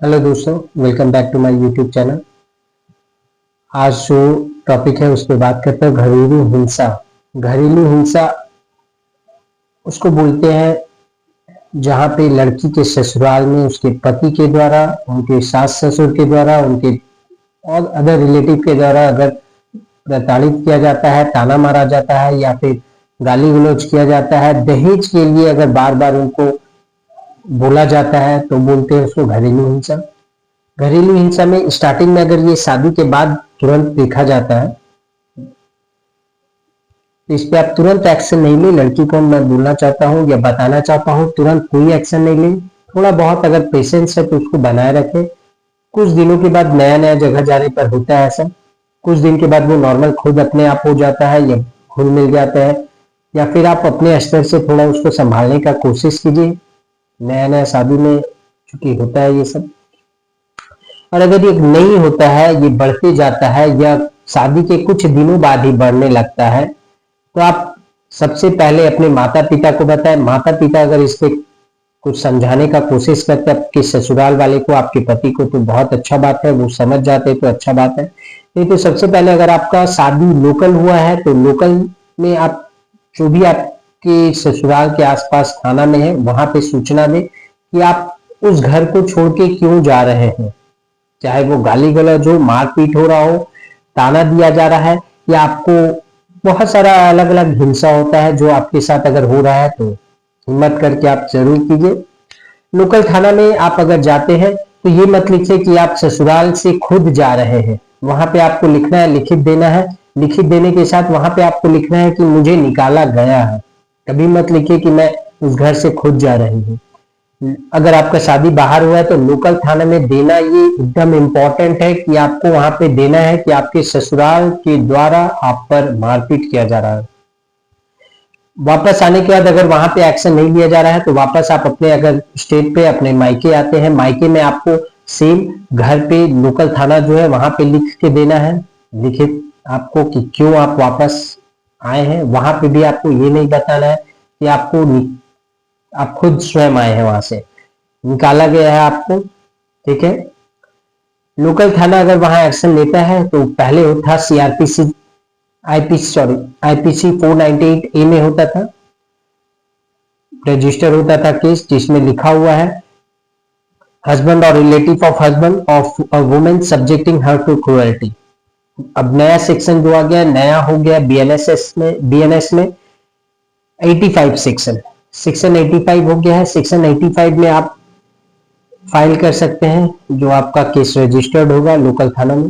Hello दोस्तों, welcome back to my YouTube channel. आज जो टॉपिक है उस पर बात करते हैं घरेलू हिंसा। घरेलू हिंसा उसको बोलते हैं जहाँ पे लड़की के ससुराल में उसके पति के द्वारा, उनके सास ससुर के द्वारा, उनके और अदर रिलेटिव के द्वारा अगर प्रताड़ित किया जाता है, ताना मारा जाता है या फिर गाली गलौज किया जाता है, दहेज के लिए अगर बार बार उनको बोला जाता है तो बोलते हैं उसको घरेलू हिंसा। घरेलू हिंसा में स्टार्टिंग में अगर ये शादी के बाद तुरंत देखा जाता है तो इस पे आप तुरंत एक्शन नहीं ले। लड़की को मैं बोलना चाहता हूँ या बताना चाहता हूँ, तुरंत कोई एक्शन नहीं ले। थोड़ा बहुत अगर पेशेंस है तो उसको बनाए रखे। कुछ दिनों के बाद नया नया जगह जाने पर होता है ऐसा, कुछ दिन के बाद वो नॉर्मल खुद अपने आप हो जाता है या घुल मिल जाता है, या फिर आप अपने स्तर से थोड़ा उसको संभालने का कोशिश कीजिए। नया नया शादी में चूंकि होता है ये सब, और अगर ये नहीं होता है, ये बढ़ते जाता है या शादी के कुछ दिनों बाद ही बढ़ने लगता है, तो आप सबसे पहले अपने माता पिता को बताएं। माता पिता अगर इस पे कुछ समझाने का कोशिश करते हैं आपके ससुराल वाले को, आपके पति को, तो बहुत अच्छा बात है, वो समझ जाते तो अच्छा बात है। नहीं तो सबसे पहले अगर आपका शादी लोकल हुआ है तो लोकल में आप जो भी आपके ससुराल के आसपास थाना में है वहां पे सूचना दें कि आप उस घर को छोड़ के क्यों जा रहे हैं। चाहे वो गाली गलौज हो, मारपीट हो रहा हो, ताना दिया जा रहा है, या आपको बहुत सारा अलग अलग हिंसा होता है जो आपके साथ अगर हो रहा है, तो हिम्मत करके आप जरूर कीजिए। लोकल थाना में आप अगर जाते हैं तो ये मत लिखिए कि आप ससुराल से खुद जा रहे हैं। वहां पे आपको लिखना है, लिखित देना है। लिखित देने के साथ वहां पे आपको लिखना है कि मुझे निकाला गया है। कभी मत लिखिए कि मैं उस घर से खुद जा रही हूँ। अगर आपका शादी बाहर हुआ है तो लोकल थाने में देना ये एकदम इम्पोर्टेंट है कि आपको वहां पे देना है कि आपके ससुराल के द्वारा आप पर मारपीट किया जा रहा है। वापस आने के बाद अगर वहां पे एक्शन नहीं लिया जा रहा है तो वापस आप अपने अगर स्टेट पे अपने मायके आते हैं, मायके में आपको सेम घर पे लोकल थाना जो है वहां पे लिख के देना है, लिखित आपको कि क्यों आप वापस आए हैं। वहां पे भी आपको ये नहीं बताना है कि आप खुद स्वयं आए हैं, वहां से निकाला गया है आपको। ठीक है। लोकल थाना अगर वहां एक्शन लेता है तो पहले था सीआरपीसी, आईपीसी 498 ए में होता था, रजिस्टर होता था केस जिसमें लिखा हुआ है हस्बैंड और relative of husband of a women subjecting her to cruelty. अब नया सेक्शन जो आ गया, नया हो गया बीएनएस में 85 सेक्शन 85 हो गया है। सेक्शन 85 में आप फाइल कर सकते हैं जो आपका केस रजिस्टर्ड होगा लोकल थाना में।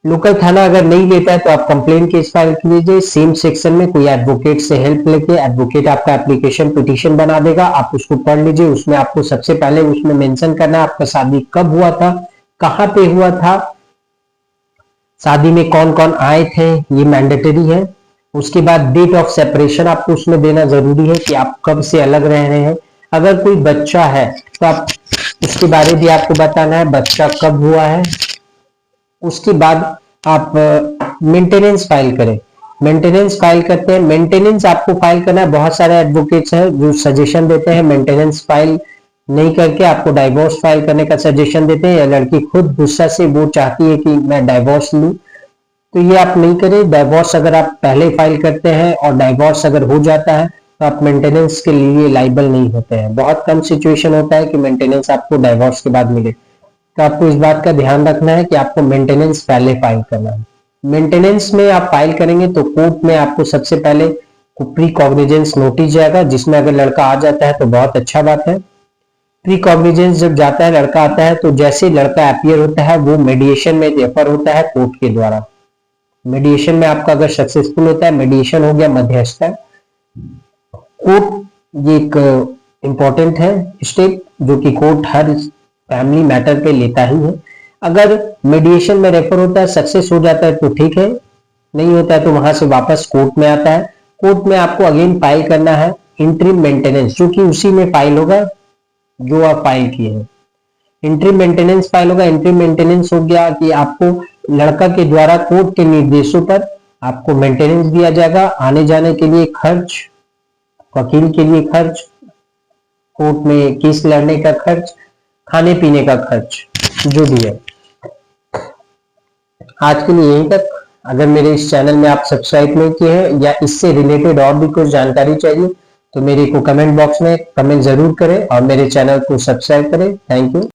लोकल थाना अगर नहीं लेता है तो आप कंप्लेन केस फाइल कीजिए। सेम सेक्शन में कोई एडवोकेट से हेल्प लेके, एडवोकेट आपका एप्लीकेशन पिटीशन बना देगा, आप उसको पढ़ लीजिए। उसमें आपको सबसे पहले उसमें मेंशन करना है आपका शादी कब हुआ था, कहाँ पे हुआ था, शादी में कौन कौन आए थे, ये मैंडेटरी है। उसके बाद डेट ऑफ सेपरेशन आपको उसमें देना जरूरी है कि आप कब से अलग रह रहे हैं। अगर कोई बच्चा है तो आप उसके बारे भी आपको बताना है, बच्चा कब हुआ है। उसके बाद आप मेंटेनेंस फाइल करें। मेंटेनेंस फाइल करते हैं, मेंटेनेंस आपको फाइल करना है। बहुत सारे एडवोकेट्स हैं जो सजेशन देते हैं मेंटेनेंस फाइल नहीं करके आपको डाइवोर्स फाइल करने का सजेशन देते हैं, या लड़की खुद गुस्सा से वो चाहती है कि मैं डाइवोर्स लूं, तो ये आप नहीं करें। डाइवोर्स अगर आप पहले फाइल करते हैं और डाइवोर्स अगर हो जाता है तो आप मेंटेनेंस के लिए लाइबल नहीं होते हैं। बहुत कम सिचुएशन होता है कि मेंटेनेंस आपको डाइवोर्स के बाद मिले, तो आपको इस बात का ध्यान रखना है कि आपको मेंटेनेंस पहले फाइल करना है। मेंटेनेंस में आप फाइल करेंगे तो कोर्ट में आपको सबसे पहले प्री कॉग्निजेंस नोटिस जाएगा, जिसमें अगर लड़का आ जाता है तो बहुत अच्छा बात है। प्री कॉग्निजेंस जब जाता है, लड़का आता है, तो जैसे लड़का अपियर होता है वो मेडिएशन में रेफर होता है कोर्ट के द्वारा। मेडिएशन में आपका अगर सक्सेसफुल होता है, मेडिएशन हो गया मध्यस्थता, कोर्ट ये एक इंपॉर्टेंट है स्टेप जो कि कोर्ट हर फैमिली मैटर पे लेता ही है। अगर मीडिएशन में रेफर होता है, सक्सेस हो जाता है तो ठीक है, नहीं होता है तो वहां से वापस कोर्ट में आता है। कोर्ट में आपको अगेन फाइल करना है इंटरिम मेंटेनेंस, जो कि उसी में फाइल होगा जो आप फाइल किए हैं। इंटरिम मेंटेनेंस फाइल होगा। इंटरिम मेंटेनेंस हो गया कि आपको लड़का के द्वारा कोर्ट के निर्देशों पर आपको मेंटेनेंस दिया जाएगा, आने जाने के लिए खर्च, वकील के लिए खर्च, कोर्ट में केस लड़ने का खर्च, खाने पीने का खर्च, जो भी है। आज के लिए यहीं तक। अगर मेरे इस चैनल में आप सब्सक्राइब नहीं किए हैं या इससे रिलेटेड और भी कुछ जानकारी चाहिए तो मेरे को कमेंट बॉक्स में कमेंट जरूर करें और मेरे चैनल को सब्सक्राइब करें। Thank you.